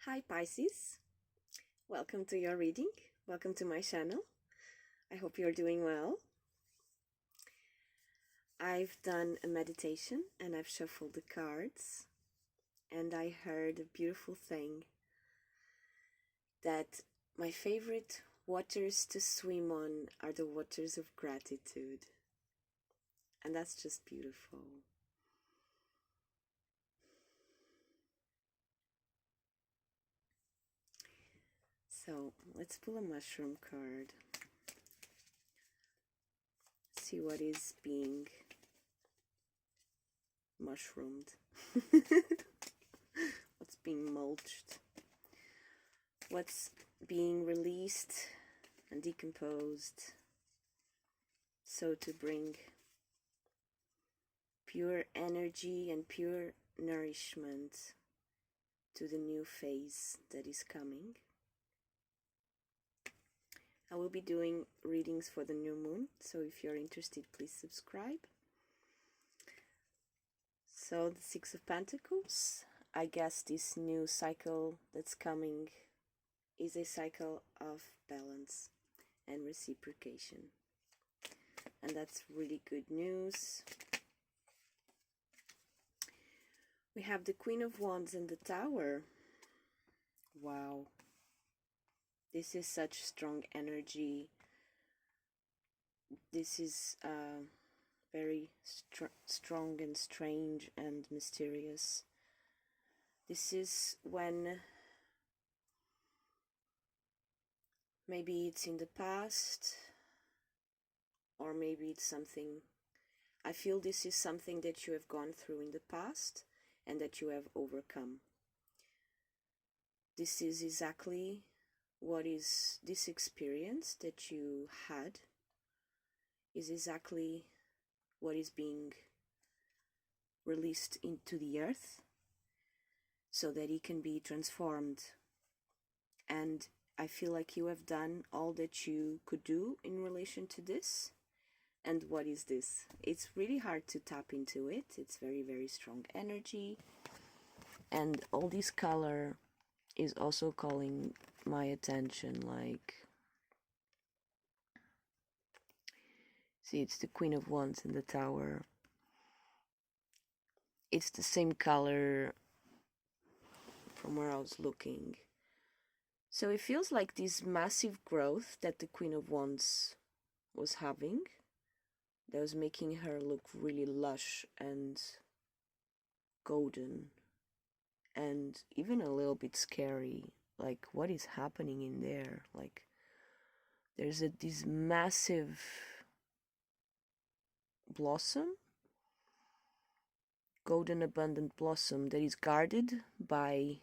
Hi Pisces, welcome to your reading. Welcome to my channel. I hope you're doing well. I've done a meditation and I've shuffled the cards, and I heard a beautiful thing that my favorite waters to swim on are the waters of gratitude. And that's just beautiful. So let's pull a mushroom card. See what is being mushroomed. What's being mulched. What's being released and decomposed. So to bring pure energy and pure nourishment to the new phase that is coming. I will be doing readings for the new moon, so if you're interested, please subscribe. So the Six of Pentacles, I guess this new cycle that's coming is a cycle of balance and reciprocation. And that's really good news. We have the Queen of Wands and the Tower. Wow. This is such strong energy. This is very strong and strange and mysterious. This is when maybe it's in the past, or maybe it's something. I feel this is something that you have gone through in the past and that you have overcome. This is exactly what is this experience that you had is exactly what is being released into the earth so that it can be transformed. And I feel like you have done all that you could do in relation to this. And what is this? It's really hard to tap into it. It's very, very strong energy. And all this color is also calling my attention, like, see, it's the Queen of Wands in the Tower. It's the same color from where I was looking. So it feels like this massive growth that the Queen of Wands was having, that was making her look really lush and golden and even a little bit scary. Like, what is happening in there? Like, there's this massive blossom, golden abundant blossom, that is guarded by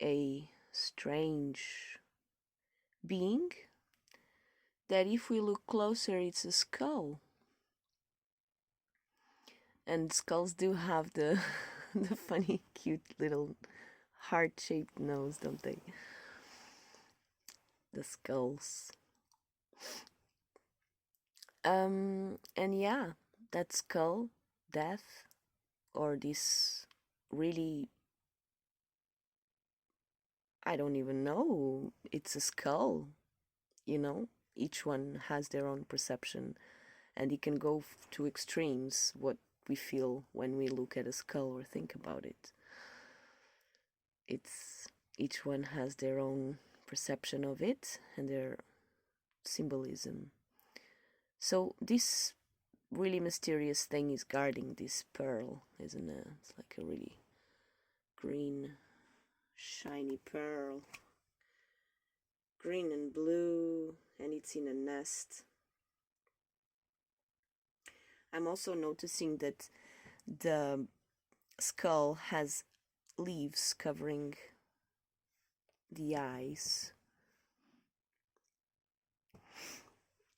a strange being that, if we look closer, it's a skull. And skulls do have the the funny cute little heart-shaped nose, don't they? The skulls. And yeah, that skull, death, or this really, I don't even know, it's a skull, you know? Each one has their own perception, and it can go to extremes, what we feel when we look at a skull or think about it. It's, each one has their own perception of it and their symbolism. So this really mysterious thing is guarding this pearl, isn't it? It's like a really green, shiny pearl. Green and blue, and it's in a nest. I'm also noticing that the skull has leaves covering the eyes.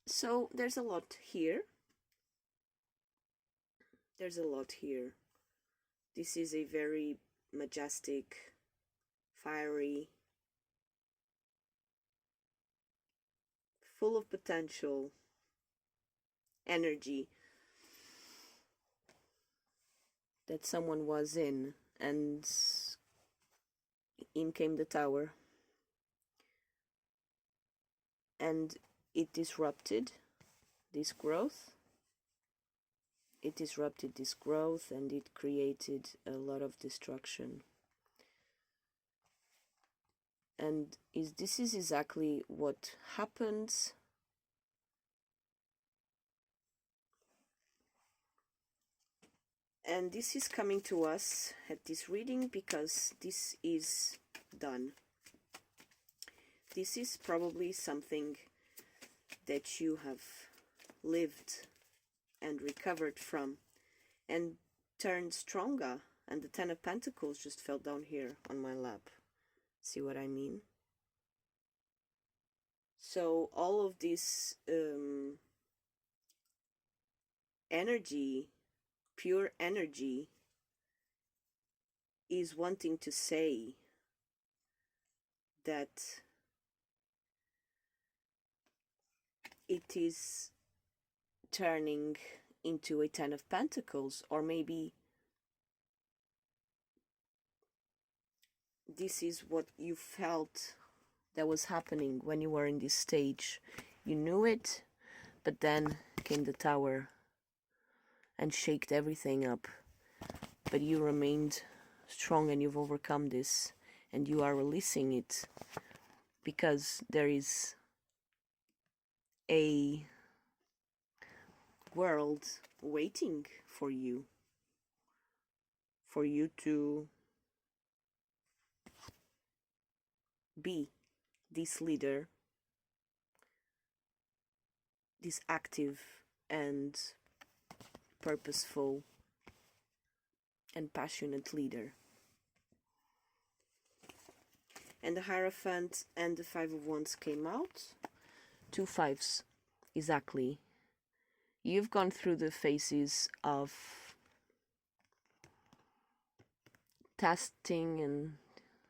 So there's a lot here. There's a lot here. This is a very majestic, fiery, full of potential energy that someone was in, and in came the Tower, and it disrupted this growth. It disrupted this growth, and it created a lot of destruction. And this is exactly what happens. And this is coming to us at this reading because this is done. This is probably something that you have lived and recovered from and turned stronger. And the Ten of Pentacles just fell down here on my lap. See what I mean? So all of this energy, pure energy, is wanting to say that it is turning into a Ten of Pentacles, or maybe this is what you felt that was happening when you were in this stage. You knew it, but then came the Tower and shaked everything up. But you remained strong and you've overcome this, and you are releasing it because there is a world waiting for you to be this leader, this active and purposeful and passionate leader. And the Hierophant and the Five of Wands came out. 2 fives, exactly. You've gone through the phases of testing and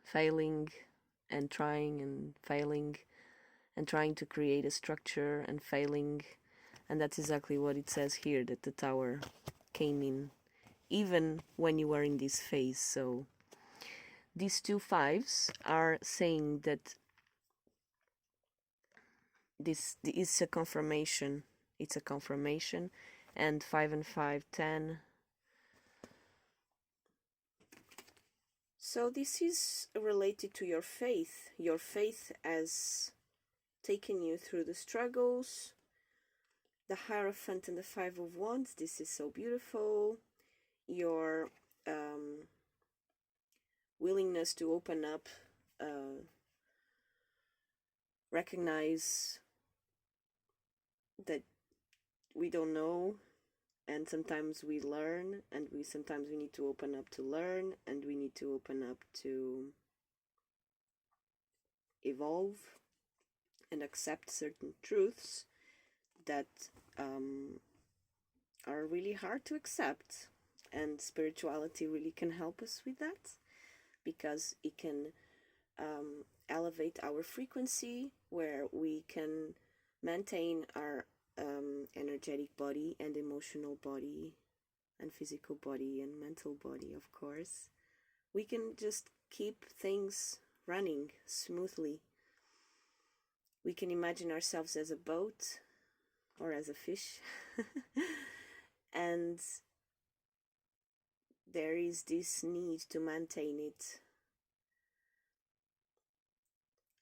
failing and trying and failing and trying to create a structure and failing. And that's exactly what it says here, that the Tower came in even when you were in this phase. So these 2 fives are saying that this is a confirmation. It's a confirmation. And 5 and 5, 10. So this is related to your faith. Your faith has taken you through the struggles. The Hierophant and the Five of Wands, this is so beautiful. Your willingness to open up, recognize that we don't know, and sometimes we learn, and sometimes we need to open up to learn, and we need to open up to evolve and accept certain truths that are really hard to accept. And spirituality really can help us with that, because it can elevate our frequency, where we can maintain our energetic body and emotional body and physical body and mental body, of course. We can just keep things running smoothly. We can imagine ourselves as a boat or as a fish and there is this need to maintain it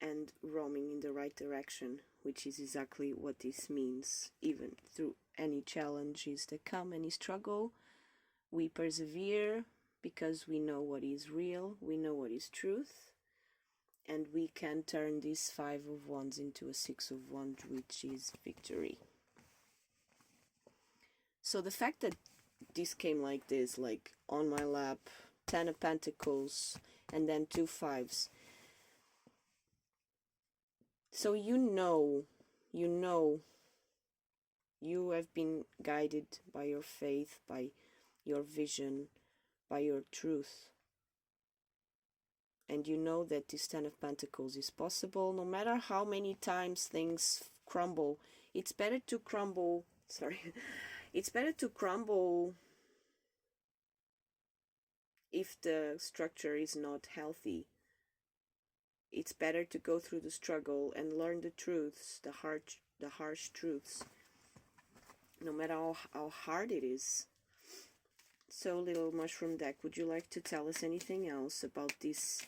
and roaming in the right direction, which is exactly what this means. Even through any challenges that come, any struggle, we persevere because we know what is real, we know what is truth, and we can turn this 5 of Wands into a 6 of Wands, which is victory. So the fact that this came like this, like on my lap, 10 of Pentacles, and then 2 fives. So you know, you have been guided by your faith, by your vision, by your truth. And you know that this 10 of Pentacles is possible, no matter how many times things crumble. It's better to crumble, it's better to crumble if the structure is not healthy, it's better to go through the struggle and learn the truths, the harsh truths, no matter how hard it is. So, little mushroom deck, would you like to tell us anything else about this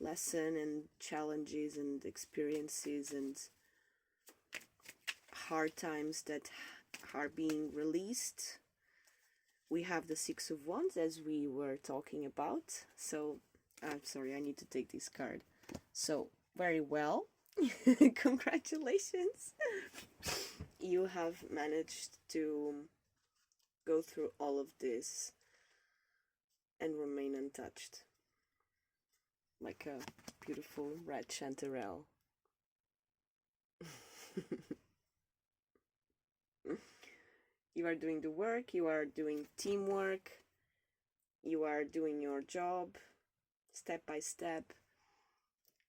lesson and challenges and experiences and hard times that are being released? We have the Six of Wands, as we were talking about. So, I'm sorry, I need to take this card. So, very well. Congratulations. You have managed to go through all of this and remain untouched. Like a beautiful red chanterelle. You are doing the work, you are doing teamwork, you are doing your job step by step,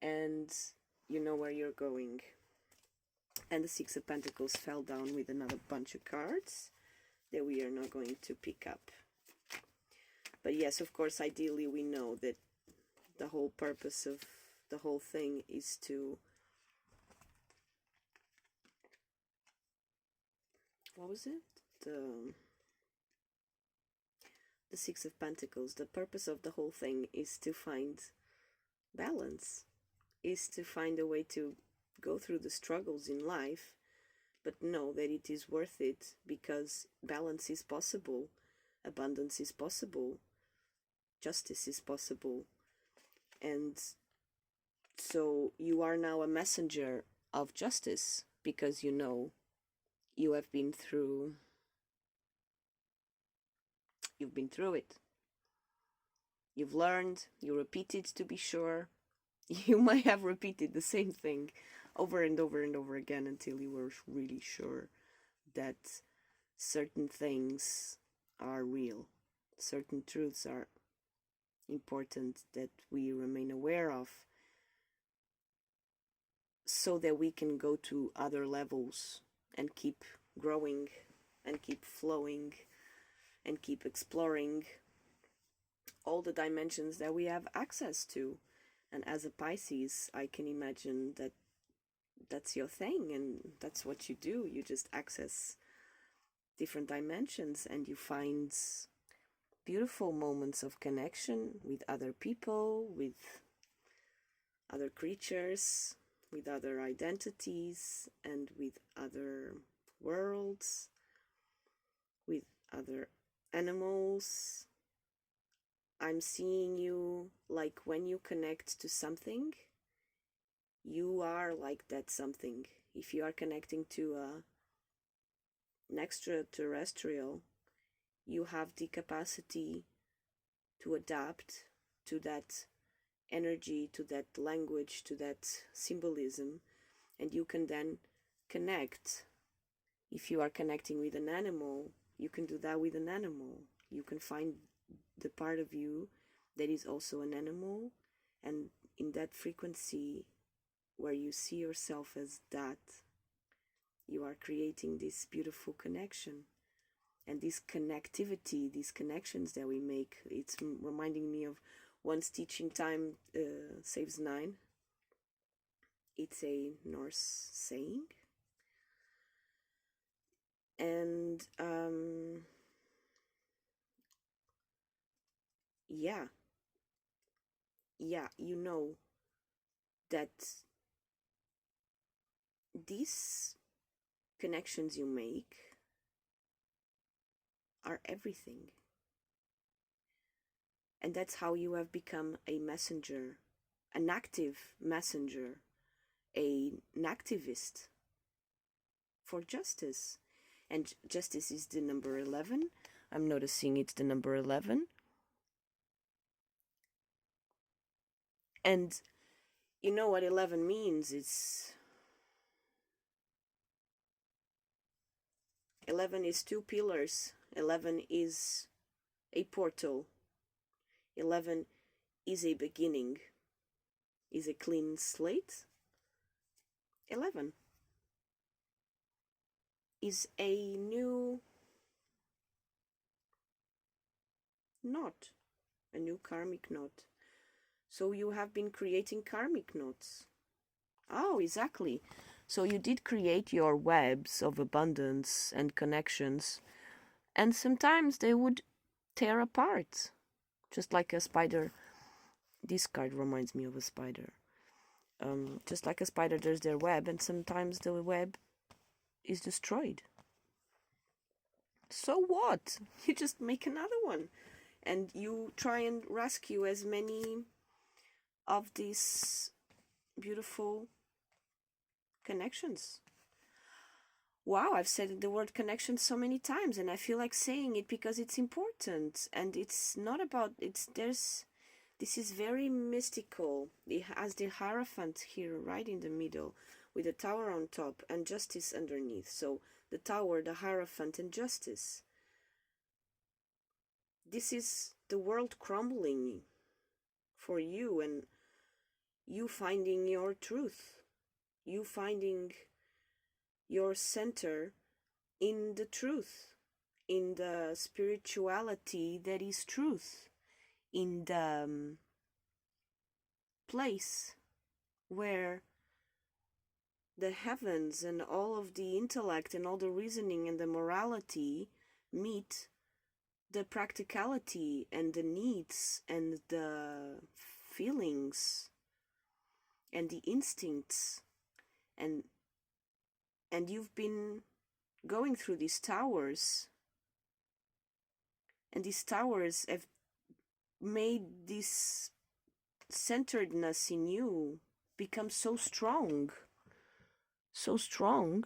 and you know where you're going. And the Six of Pentacles fell down with another bunch of cards that we are not going to pick up. But yes, of course, ideally we know that the whole purpose of the whole thing is to... What was it? The Six of Pentacles. The purpose of the whole thing is to find balance, is to find a way to go through the struggles in life, but know that it is worth it, because balance is possible, abundance is possible, justice is possible. And so you are now a messenger of justice, because you know you have been through... You've been through it. You've learned, you repeated to be sure. You might have repeated the same thing over and over and over again until you were really sure that certain things are real. Certain truths are important that we remain aware of, so that we can go to other levels and keep growing and keep flowing and keep exploring all the dimensions that we have access to. And as a Pisces, I can imagine that that's your thing, and that's what you do. You just access different dimensions, and you find beautiful moments of connection with other people, with other creatures, with other identities, and with other worlds, with other animals. I'm seeing you like when you connect to something, you are like that something. If you are connecting to an extraterrestrial, you have the capacity to adapt to that energy, to that language, to that symbolism, and you can then connect. If you are connecting with an animal, you can do that with an animal. You can find the part of you that is also an animal, and in that frequency where you see yourself as that, you are creating this beautiful connection. And this connectivity, these connections that we make, it's reminding me of once teaching time saves 9. It's a Norse saying. And yeah, you know that these connections you make are everything. And that's how you have become a messenger, an active messenger, an activist for justice. And justice is the number 11. I'm noticing it's the number 11. And you know what 11 means? It's 11 is 2 pillars. 11 is a portal. 11 is a beginning, is a clean slate. 11 is a new knot A new karmic knot. So you have been creating karmic knots. Oh, exactly. So you did create your webs of abundance and connections, and sometimes they would tear apart, just like a spider. This card reminds me of a spider. Just like a spider does their web, and sometimes the web is destroyed. So what? You just make another one, and you try and rescue as many of these beautiful connections. Wow, I've said the word connection so many times, and I feel like saying it because it's important, and it's not about this is very mystical. It has the Hierophant here right in the middle with the tower on top and justice underneath. So the tower, the Hierophant, and justice. This is the world crumbling for you, and you finding your truth, you finding your center in the truth, in the spirituality that is truth, in the place where the heavens and all of the intellect and all the reasoning and the morality meet the practicality and the needs and the feelings and the instincts, and you've been going through these towers, and these towers have made this centeredness in you become so strong. So strong.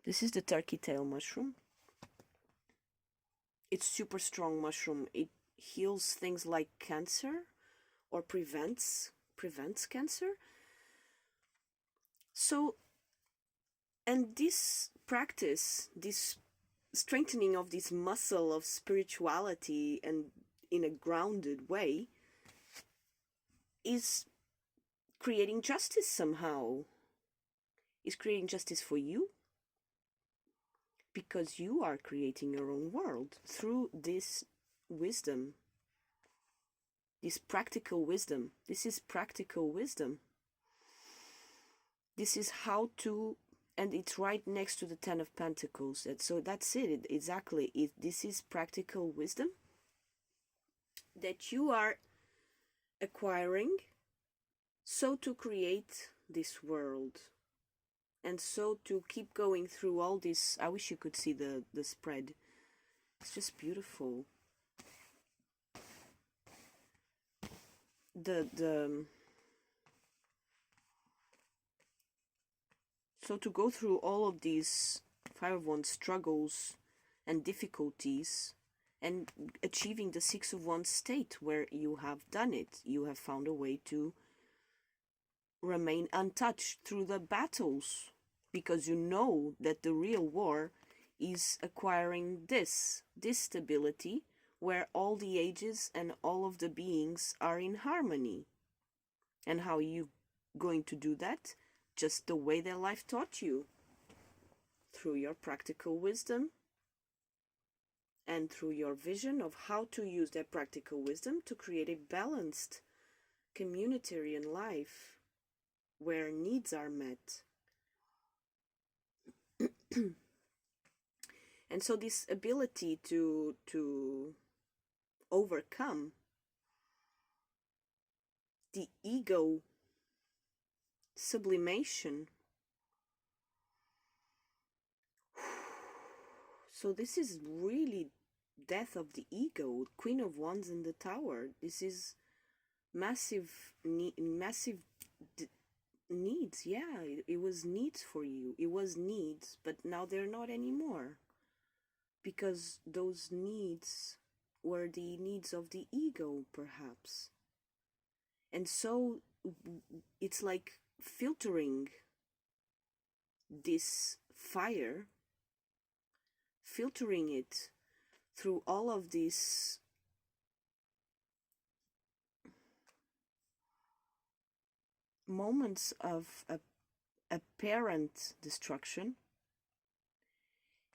This is the turkey tail mushroom. It's super strong mushroom. It heals things like cancer, or prevents cancer. So, and this practice, this strengthening of this muscle of spirituality and in a grounded way, is creating justice somehow. Is creating justice for you, because you are creating your own world through this wisdom, this practical wisdom. This is practical wisdom. This is how to, and it's right next to the Ten of Pentacles. So that's it, exactly. This is practical wisdom that you are acquiring, so to create this world, and so to keep going through all this. I wish you could see the spread. It's just beautiful. So to go through all of these Five of Wands struggles and difficulties, and achieving the Six of Wands state where you have done it. You have found a way to remain untouched through the battles, because you know that the real war is acquiring this stability where all the ages and all of the beings are in harmony. And how are you going to do that? Just the way that life taught you, through your practical wisdom and through your vision of how to use that practical wisdom to create a balanced communitarian life where needs are met. And so this ability to overcome the ego sublimation. So this is really death of the ego. Queen of Wands in the Tower. This is massive needs. Yeah, it was needs for you. It was needs, but now they're not anymore, because those needs were the needs of the ego, perhaps. And so it's like filtering this fire, filtering it through all of these moments of apparent destruction,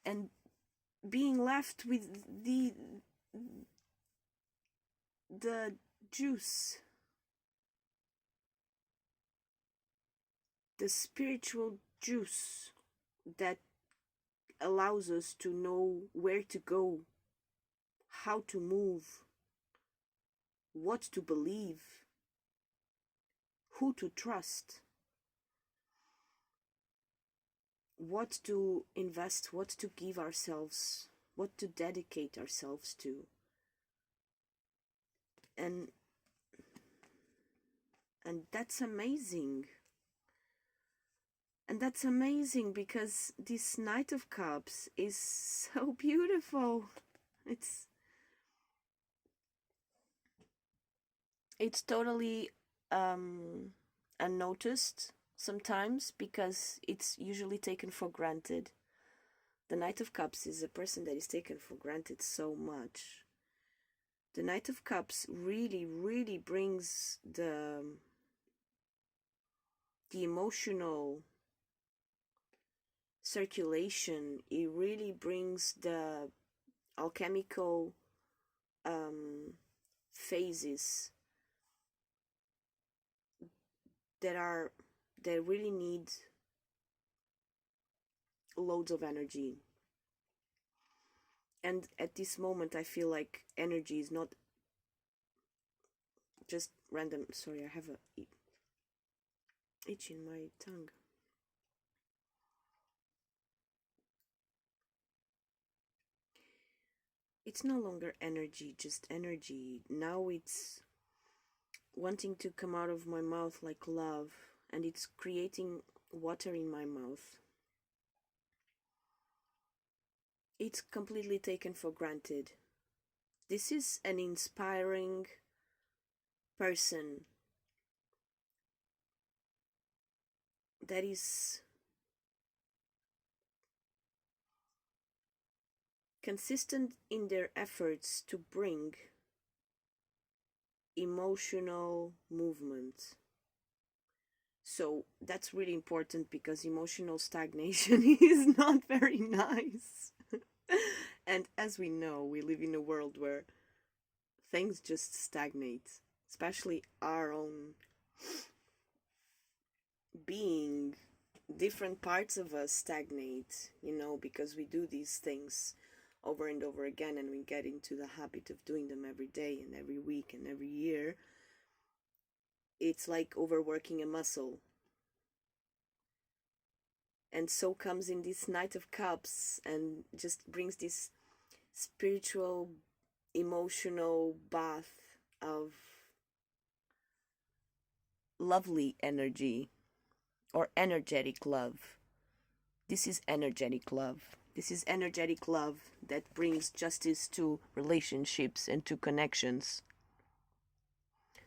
and being left with the juice, the spiritual juice that allows us to know where to go, how to move, what to believe, who to trust, what to invest, what to give ourselves, what to dedicate ourselves to. And that's amazing. And that's amazing because this Knight of Cups is so beautiful. It's totally unnoticed sometimes because it's usually taken for granted. The Knight of Cups is a person that is taken for granted so much. The Knight of Cups really, really brings the emotional circulation. It really brings the alchemical phases that really need loads of energy. And at this moment I feel like energy is not just random. Sorry, I have a itch in my tongue. It's no longer energy, just energy. Now it's wanting to come out of my mouth like love, and it's creating water in my mouth. It's completely taken for granted. This is an inspiring person that is consistent in their efforts to bring emotional movement. So that's really important because emotional stagnation is not very nice. And as we know, we live in a world where things just stagnate, especially our own being. Different parts of us stagnate, because we do these things over and over again, and we get into the habit of doing them every day and every week and every year. It's like overworking a muscle. And so comes in this Knight of Cups and just brings this spiritual, emotional bath of lovely energy, or energetic love. This is energetic love. This is energetic love that brings justice to relationships and to connections.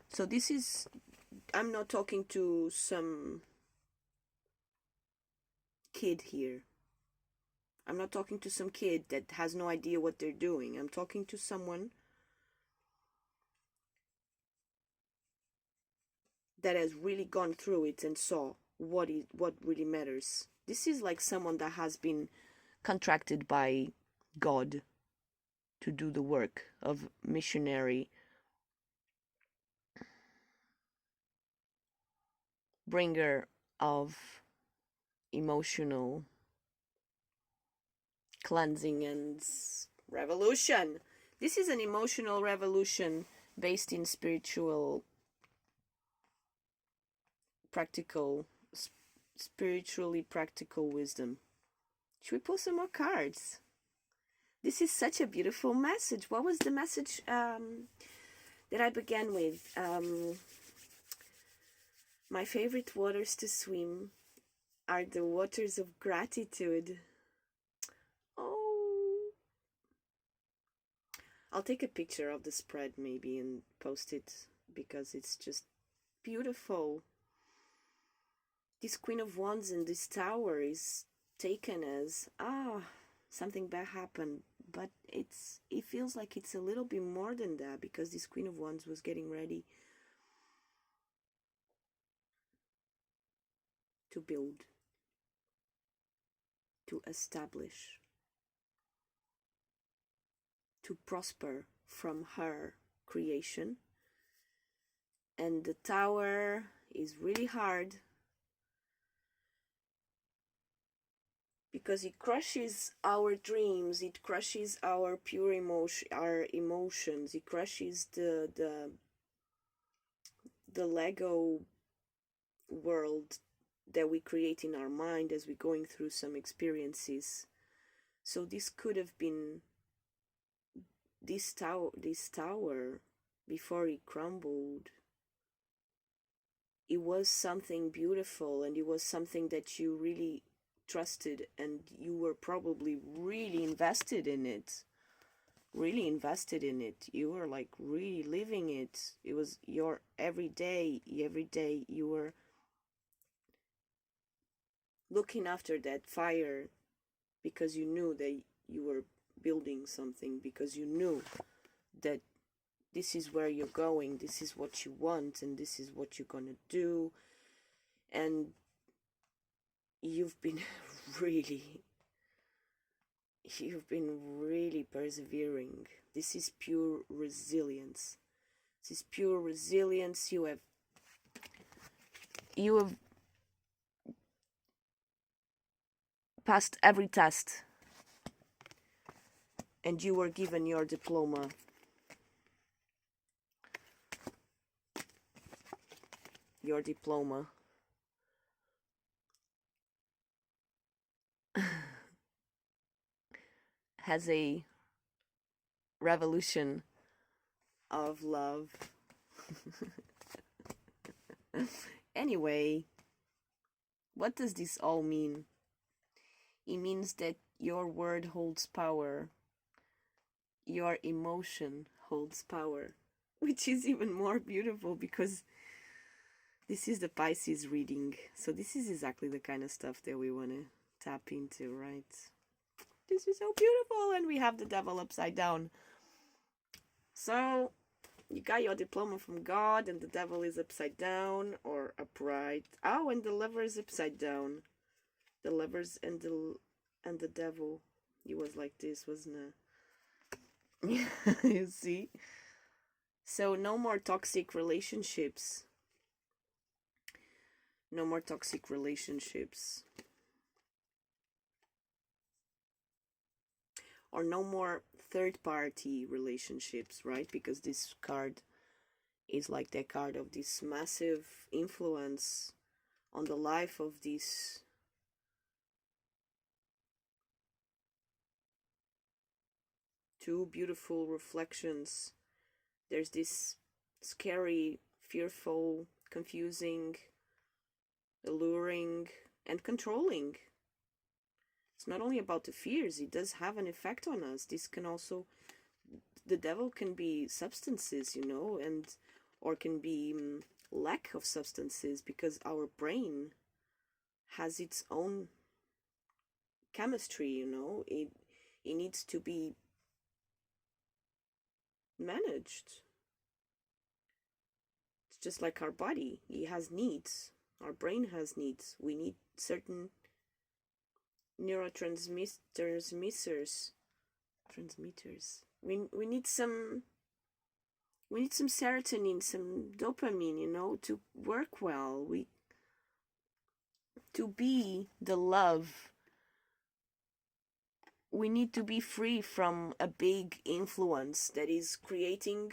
So this is, I'm not talking to some kid here. I'm not talking to some kid that has no idea what they're doing. I'm talking to someone that has really gone through it and saw what really matters. This is like someone that has been contracted by God to do the work of missionary, bringer of emotional cleansing and revolution. This is an emotional revolution based in spiritually practical wisdom. Should we pull some more cards? This is such a beautiful message. What was the message that I began with? My favorite waters to swim are the waters of gratitude. Oh, I'll take a picture of the spread maybe and post it because it's just beautiful. This Queen of Wands in this tower is taken as, something bad happened, but it feels like it's a little bit more than that, because this Queen of Wands was getting ready to build, to establish, to prosper from her creation. And the tower is really hard because it crushes our dreams, it crushes our pure emotion, our emotions, it crushes the Lego world that we create in our mind as we're going through some experiences. So this could have been this tower before it crumbled. It was something beautiful, and it was something that you really trusted, and you were probably really invested in it. You were like really living it. It was your every day you were looking after that fire because you knew that you were building something, because you knew that this is where you're going, this is what you want, and this is what you're gonna do. And you've been really persevering. This is pure resilience. You have passed every test, and you were given your diploma. Your diploma has a revolution of love. Anyway, what does this all mean? It means that your word holds power. Your emotion holds power, which is even more beautiful because this is the Pisces reading. So this is exactly the kind of stuff that we want to tap into, right? This is so beautiful, and we have the devil upside down. So you got your diploma from God, and the devil is upside down or upright. Oh, and the lover is upside down. The lovers and the devil. He was like this, wasn't it? You see? So no more toxic relationships. No more toxic relationships. Or no more third-party relationships, right? Because this card is like the card of this massive influence on the life of these two beautiful reflections. There's this scary, fearful, confusing, alluring, and controlling. It's not only about the fears, it does have an effect on us. This can also, the devil can be substances, and or can be lack of substances, because our brain has its own chemistry, it needs to be managed. It's just like our body, it has needs. Our brain has needs. We need certain neurotransmitters. We need some serotonin, some dopamine, to work well. To be the love, we need to be free from a big influence that is creating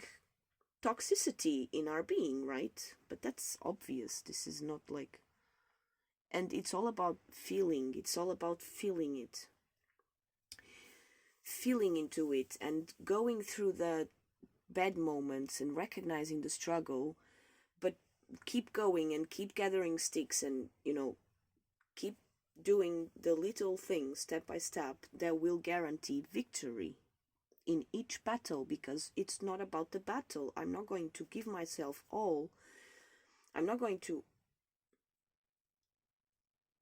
toxicity in our being, right? But that's obvious. This is not like... And it's all about feeling. It's all about feeling it. Feeling into it and going through the bad moments and recognizing the struggle, but keep going and keep gathering sticks and, keep doing the little things step by step that will guarantee victory in each battle, because it's not about the battle. I'm not going to give myself all. I'm not going to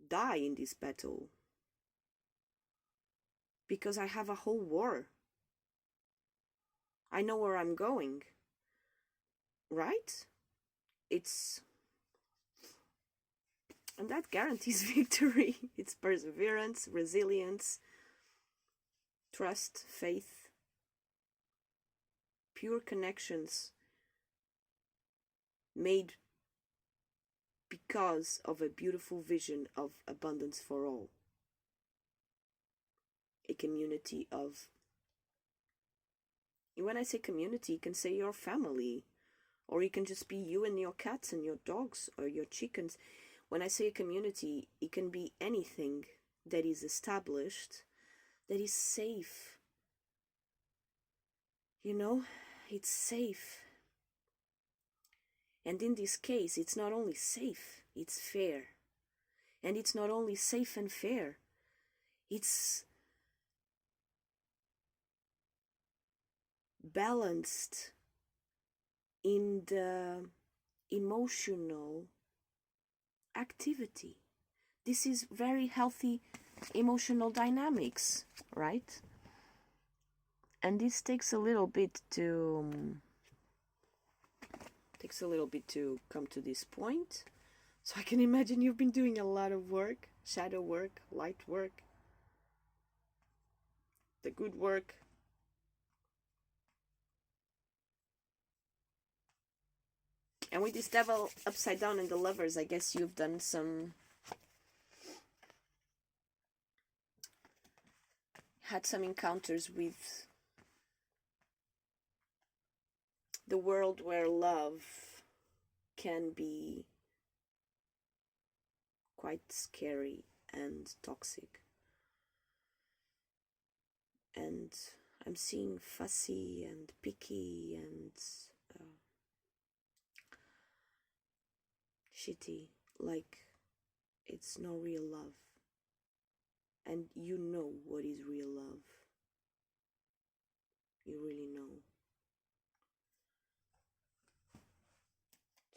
die in this battle because I have a whole war. I know where I'm going, right? And that guarantees victory. It's perseverance, resilience, trust, faith, pure connections made because of a beautiful vision of abundance for all. A community of, when I say community, you can say your family, or it can just be you and your cats and your dogs or your chickens. When I say a community, it can be anything that is established, that is safe. You know, it's safe. And in this case, it's not only safe, it's fair. And it's not only safe and fair, it's balanced in the emotional activity. This is very healthy emotional dynamics, right? And this takes a little bit to come to this point. So I can imagine you've been doing a lot of work, shadow work, light work, the good work. And with this devil upside down in the lovers, I guess you've done had some encounters with the world where love can be quite scary and toxic. And I'm seeing fussy and picky and shitty, like it's no real love. And you know what is real love. You really know.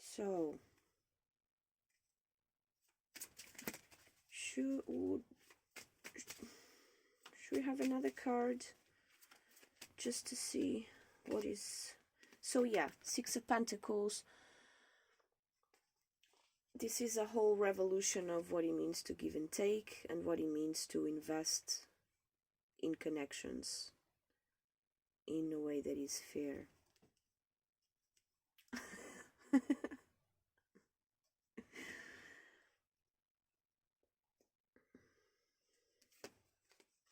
So, should we have another card just to see what is... So yeah, Six of Pentacles. This is a whole revolution of what it means to give and take, and what it means to invest in connections in a way that is fair.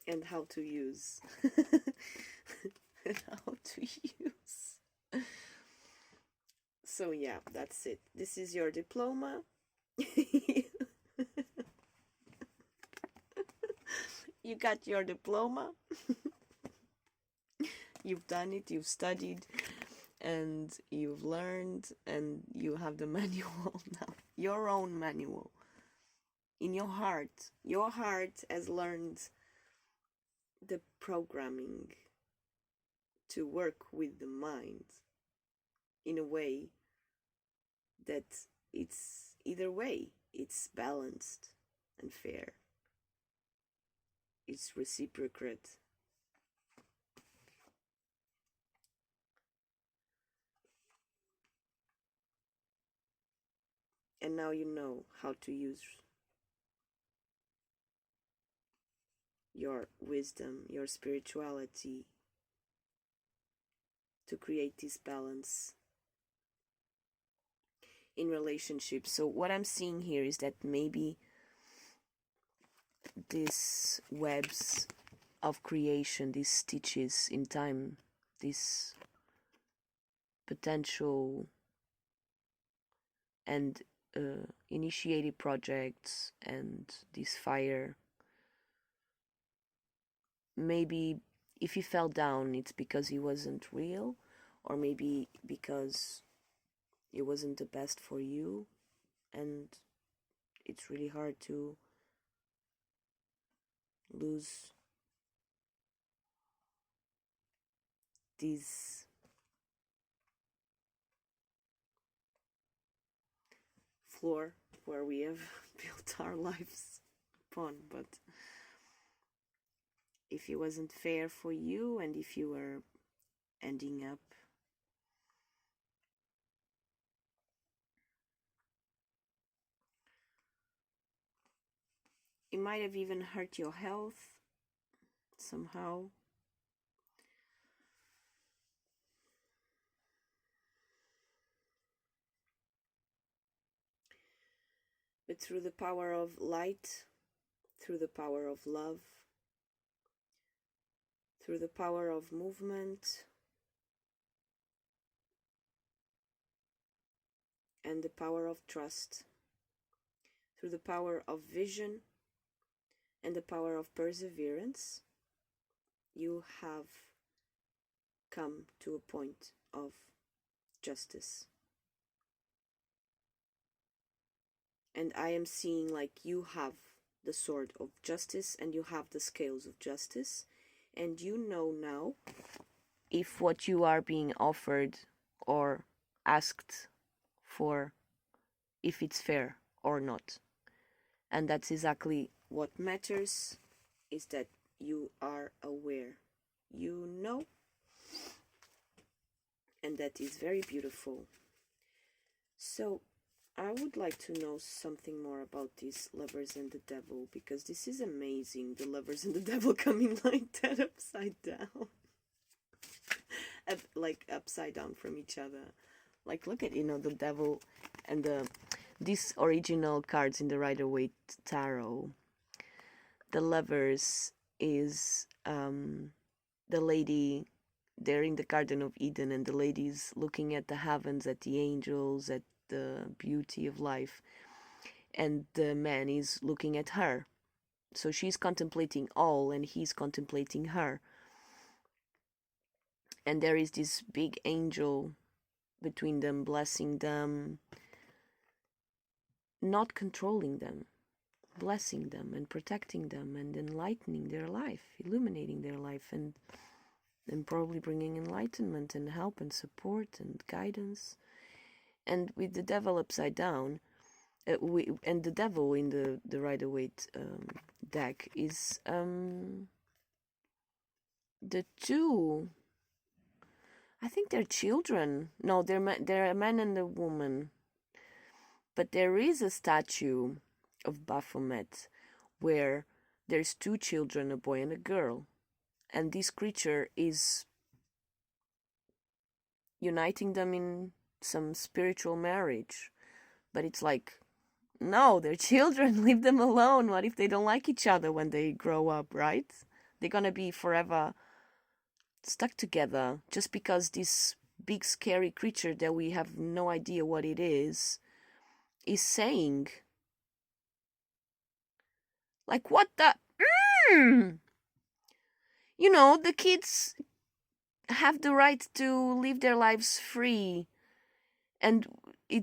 And how to use. And how to use. So yeah, that's it. This is your diploma. You got your diploma. You've done it, you've studied, and you've learned, and you have the manual now. Your own manual. In your heart. Your heart has learned the programming to work with the mind in a way that it's either way, it's balanced and fair. It's reciprocate. And now you know how to use your wisdom, your spirituality to create this balance in relationships. So what I'm seeing here is that maybe these webs of creation, these stitches in time, this potential and initiated projects and this fire, maybe if he fell down, it's because he wasn't real, or maybe because it wasn't the best for you, and it's really hard to lose these floor where we have built our lives upon. But if it wasn't fair for you, and if you were ending up it might have even hurt your health somehow. but through the power of light, through the power of love, through the power of movement, and the power of trust, through the power of vision and the power of perseverance, you have come to a point of justice. And I am seeing like you have the sword of justice and you have the scales of justice, and you know now if what you are being offered or asked for, if it's fair or not. And that's exactly what matters, is that you are aware, you know, and that is very beautiful. So I would like to know something more about these lovers and the devil, because this is amazing, the lovers and the devil coming like that upside down. Like upside down from each other. Like look at, the devil and these original cards in the Rider-Waite Tarot. The lovers is the lady, they're in the Garden of Eden, and the lady's looking at the heavens, at the angels, at the beauty of life, and the man is looking at her. So she's contemplating all and he's contemplating her. And there is this big angel between them, blessing them, not controlling them, blessing them and protecting them and enlightening their life, illuminating their life, and probably bringing enlightenment and help and support and guidance. And with the devil upside down, and the devil in the Rider-Waite deck is the two. I think they're children. No, they're a man and a woman. But there is a statue of Baphomet where there's two children, a boy and a girl, and this creature is uniting them in some spiritual marriage. But it's like, no, they're children, leave them alone. What if they don't like each other when they grow up, right? They're gonna be forever stuck together just because this big scary creature that we have no idea what it is saying, like, what the the kids have the right to live their lives free, and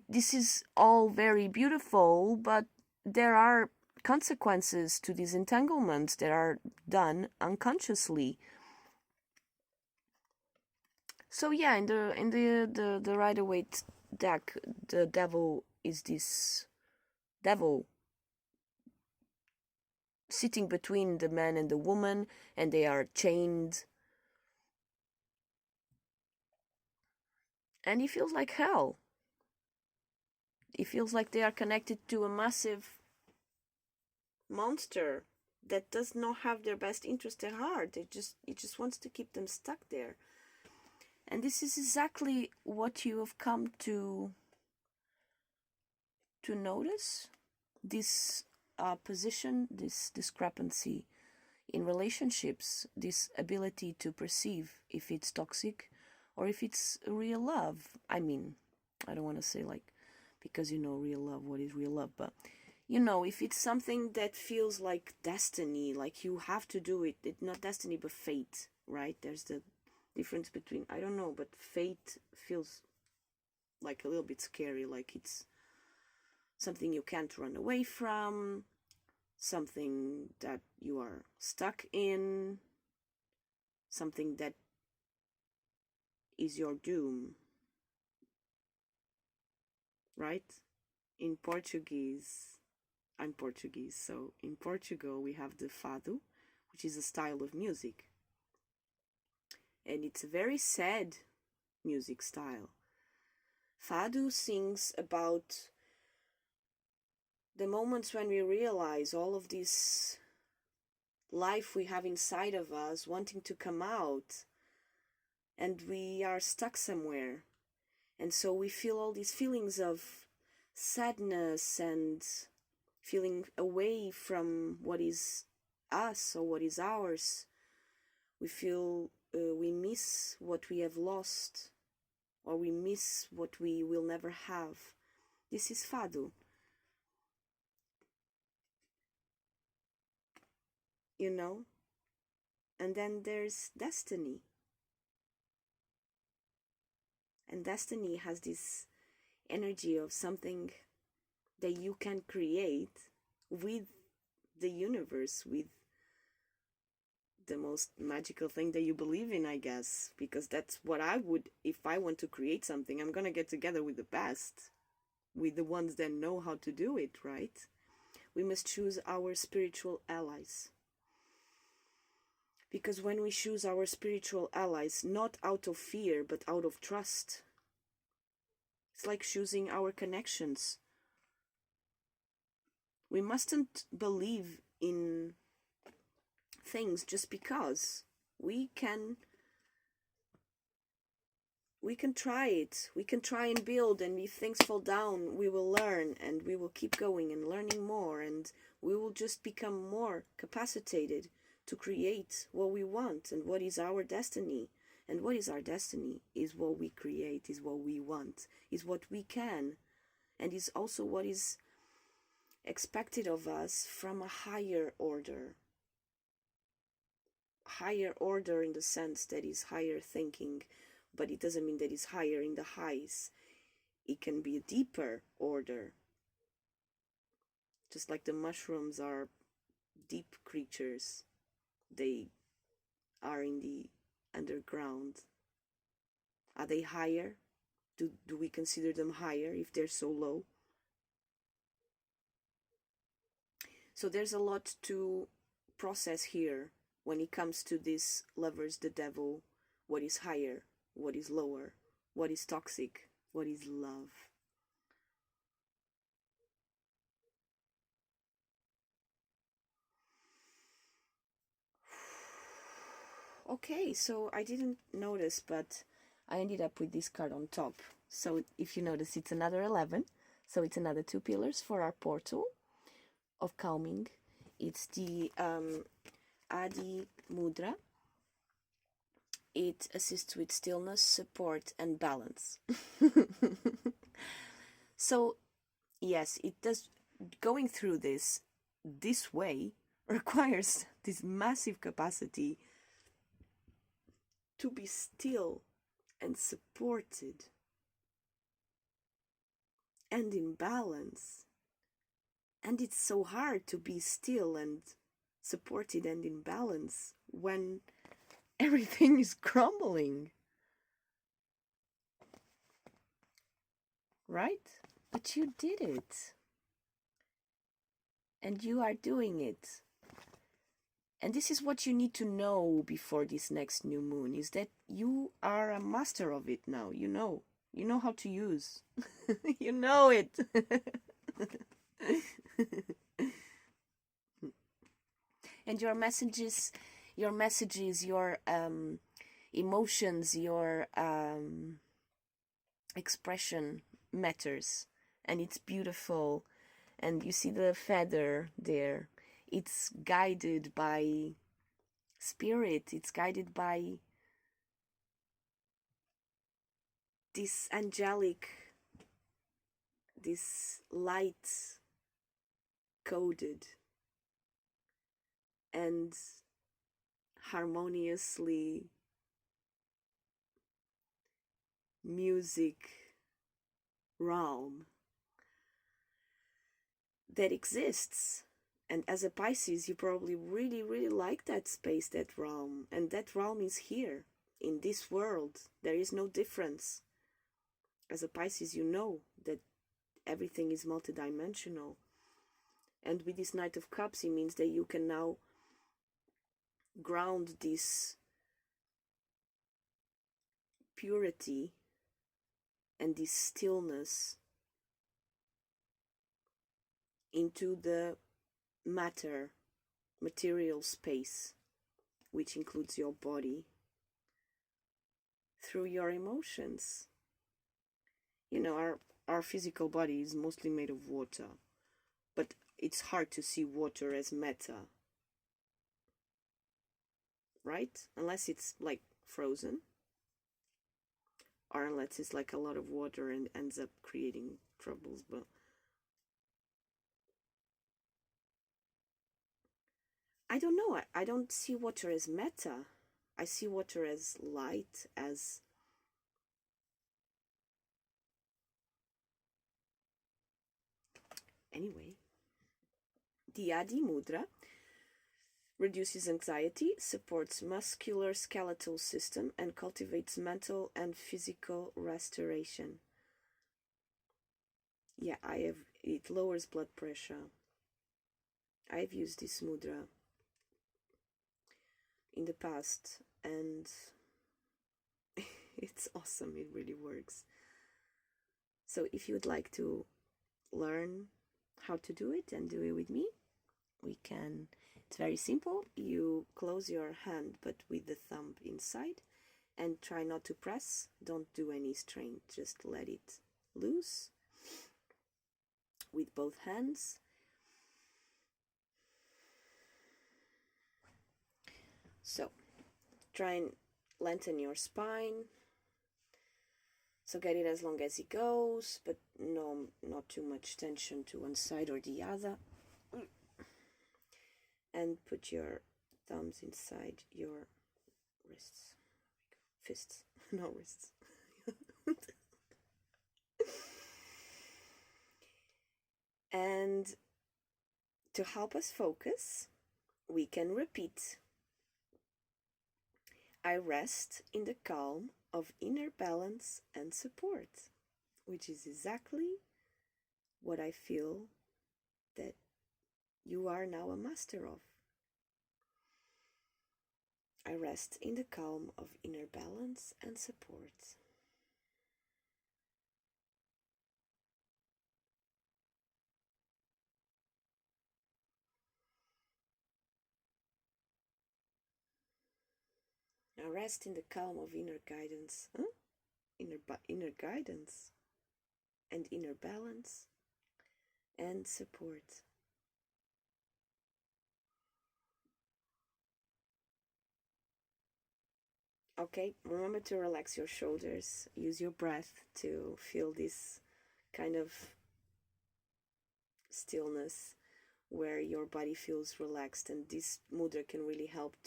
this is all very beautiful, but there are consequences to these entanglements that are done unconsciously. So yeah, in the Rider-Waite deck, the devil is this devil sitting between the man and the woman, and they are chained. And it feels like hell. It feels like they are connected to a massive monster that does not have their best interest at heart. It just wants to keep them stuck there. And this is exactly what you have come to notice, this position, this discrepancy in relationships, this ability to perceive if it's toxic or if it's real love. I mean, I don't want to say like, because real love, what is real love, but if it's something that feels like destiny, like you have to do it, it's not destiny but fate, right? There's the difference between, I don't know, but fate feels like a little bit scary, like it's something you can't run away from, something that you are stuck in, something that is your doom, right? In Portuguese, I'm Portuguese, so in Portugal we have the fado, which is a style of music. And it's a very sad music style. Fado sings about the moments when we realize all of this life we have inside of us wanting to come out, and we are stuck somewhere. And so we feel all these feelings of sadness and feeling away from what is us or what is ours. We feel we miss what we have lost, or we miss what we will never have. This is fado. You know? And then there's destiny. And destiny has this energy of something that you can create with the universe, with the most magical thing that you believe in, I guess. Because that's what I would, if I want to create something, I'm gonna get together with the best, with the ones that know how to do it, right? We must choose our spiritual allies. Because when we choose our spiritual allies, not out of fear, but out of trust, it's like choosing our connections. We mustn't believe in things just because. We can try it. We can try and build, and if things fall down, we will learn, and we will keep going and learning more, and we will just become more capacitated to create what we want and what is our destiny. And what is our destiny is what we create, is what we want, is what we can, and is also what is expected of us from a higher order. Higher order in the sense that is higher thinking, but it doesn't mean that it's higher in the highs. It can be a deeper order. Just like the mushrooms are deep creatures. They are in the underground. Are they higher? Do we consider them higher if they're so low? So there's a lot to process here when it comes to this lovers, the devil, what is higher, what is lower, what is toxic, what is love. Okay, so I didn't notice, but I ended up with this card on top. So if you notice, it's another 11. So it's another 2 pillars for our portal of calming. It's the Adi Mudra. It assists with stillness, support, and balance. So, yes, it does. Going through this way requires this massive capacity to be still and supported and in balance. And it's so hard to be still and supported and in balance when everything is crumbling. Right? But you did it. And you are doing it. And this is what you need to know before this next new moon, is that you are a master of it now. You know how to use. You know it. And your messages, your emotions, your expression matters, and it's beautiful. And you see the feather there, it's guided by spirit, it's guided by this angelic, this light coded and harmoniously music realm that exists. And as a Pisces, you probably really, really like that space, that realm. And that realm is here, in this world. There is no difference. As a Pisces, you know that everything is multidimensional. And with this Knight of Cups, it means that you can now ground this purity and this stillness into the material space, which includes your body, through your emotions. You know, our physical body is mostly made of water, but it's hard to see water as meta, right? Unless it's like frozen, or unless it's like a lot of water and ends up creating troubles. But I don't know. I don't see water as meta. I see water as light, as anyway. The Adi Mudra reduces anxiety, supports muscular skeletal system, and cultivates mental and physical restoration. Yeah, it lowers blood pressure. I've used this mudra in the past, and it's awesome. It really works. So if you would like to learn how to do it and do it with me, we can. It's very simple. You close your hand but with the thumb inside, and try not to press. Don't do any strain, just let it loose with both hands. So try and lengthen your spine, so get it as long as it goes, but no, not too much tension to one side or the other. And put your thumbs inside your wrists. Fists, no wrists. And to help us focus, we can repeat. I rest in the calm of inner balance and support, which is exactly what I feel that you are now a master of. I rest in the calm of inner balance and support. Now rest in the calm of inner guidance, inner guidance and inner balance and support. Okay, remember to relax your shoulders. Use your breath to feel this kind of stillness where your body feels relaxed, and this mudra can really help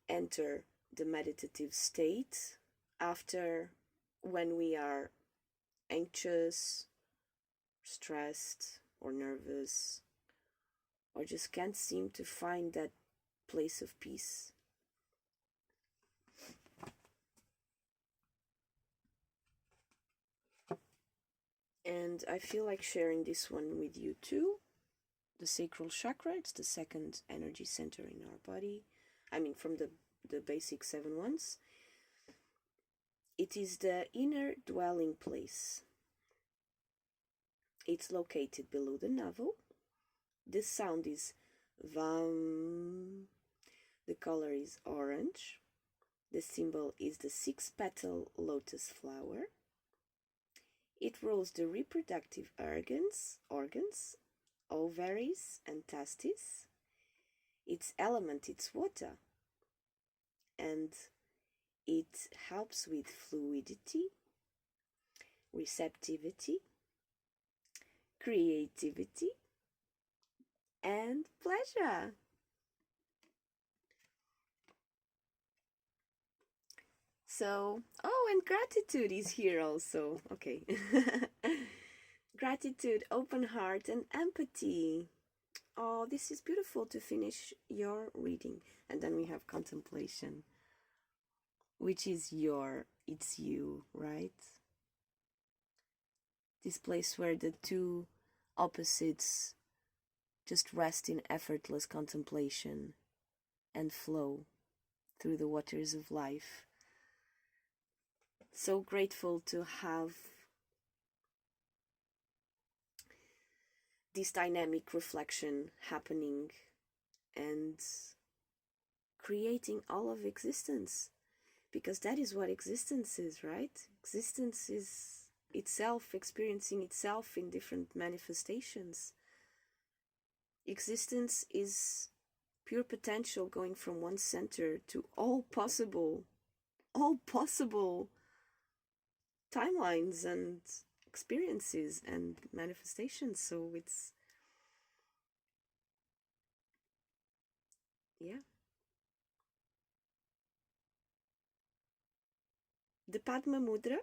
enter the meditative state after, when we are anxious, stressed, or nervous, or just can't seem to find that place of peace. And I feel like sharing this one with you too. The sacral chakra, it's the second energy center in our body. I mean, from the basic 7 ones. It is the inner dwelling place. It's located below the navel. The sound is vam. The color is orange. The symbol is the 6-petal lotus flower. It rules the reproductive organs, ovaries and testes. Its element is water, and it helps with fluidity, receptivity, creativity, and pleasure. So, and gratitude is here also. Okay. Gratitude, open heart, and empathy. Oh, this is beautiful to finish your reading. And then we have contemplation, which is it's you, right? This place where the two opposites just rest in effortless contemplation and flow through the waters of life. So grateful to have this dynamic reflection happening and creating all of existence, because that is what existence is, right? Existence is itself, experiencing itself in different manifestations. Existence is pure potential going from one center to all possible timelines and experiences and manifestations. So it's, yeah. The Padma Mudra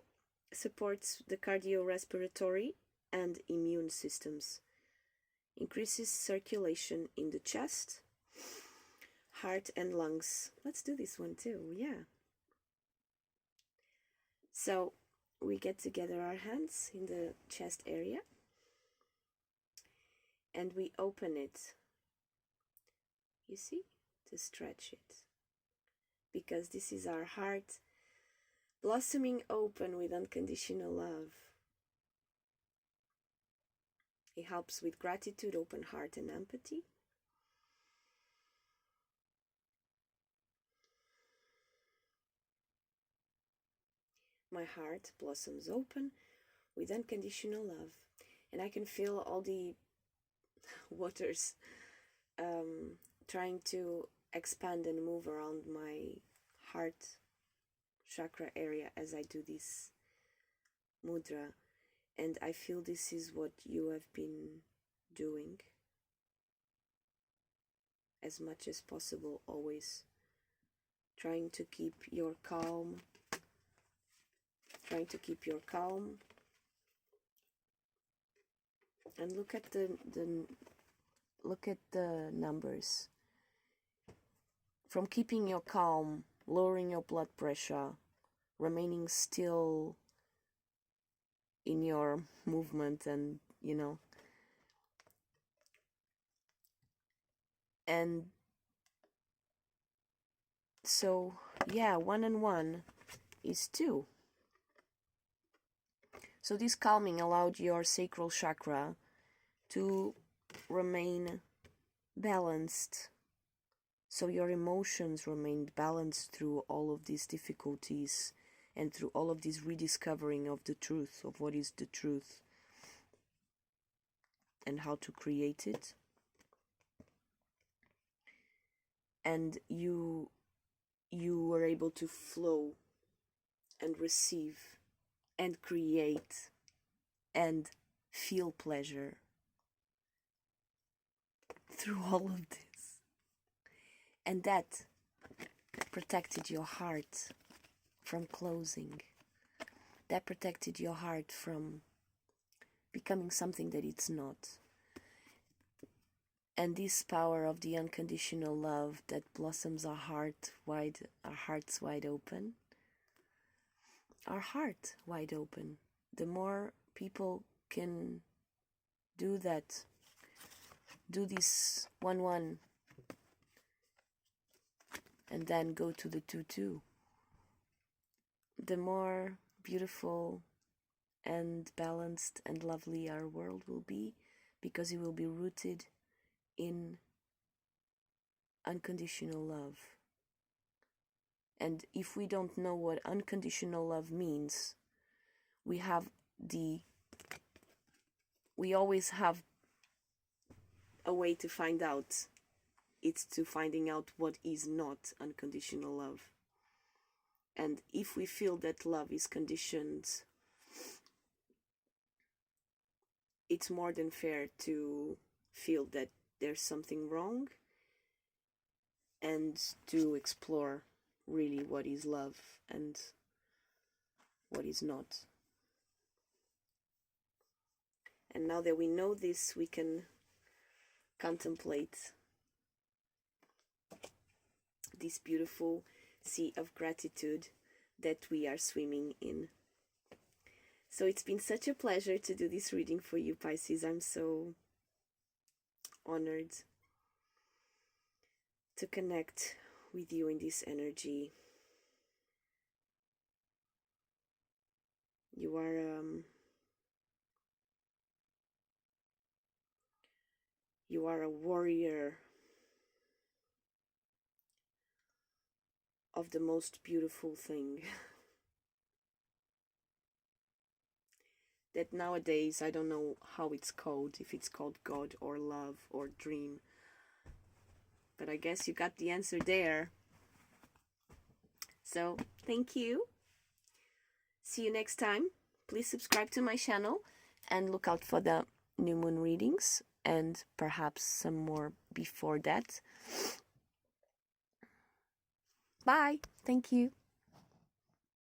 supports the cardiorespiratory and immune systems, increases circulation in the chest, heart and lungs. Let's do this one too, yeah. So we get together our hands in the chest area and we open it, you see, to stretch it, because this is our heart blossoming open with unconditional love. It helps with gratitude, open heart, and empathy. My heart blossoms open with unconditional love, and I can feel all the waters trying to expand and move around my heart chakra area as I do this mudra. And I feel this is what you have been doing as much as possible, always trying to keep your calm, and look at the numbers. From keeping your calm, lowering your blood pressure, remaining still in your movement, and and so yeah, 1 and 1 is 2. So this calming allowed your sacral chakra to remain balanced, so your emotions remained balanced through all of these difficulties and through all of this rediscovering of the truth, of what is the truth and how to create it. And you were able to flow and receive and create and feel pleasure through all of this. And that protected your heart from closing. That protected your heart from becoming something that it's not. And this power of the unconditional love that blossoms our hearts wide open. Our heart wide open. The more people can do that, do this 1-1, and then go to the 2-2, the more beautiful and balanced and lovely our world will be, because it will be rooted in unconditional love. And if we don't know what unconditional love means, we always have a way to find out. It's to finding out what is not unconditional love. And if we feel that love is conditioned, it's more than fair to feel that there's something wrong and to explore really what is love and what is not. And now that we know this, we can contemplate this beautiful sea of gratitude that we are swimming in. So it's been such a pleasure to do this reading for you, Pisces. I'm so honored to connect with you in this energy. You are a warrior of the most beautiful thing. that nowadays I don't know how it's called, if it's called God or love or dream. But I guess you got the answer there. So, thank you. See you next time. Please subscribe to my channel and look out for the new moon readings and perhaps some more before that. Bye. Thank you.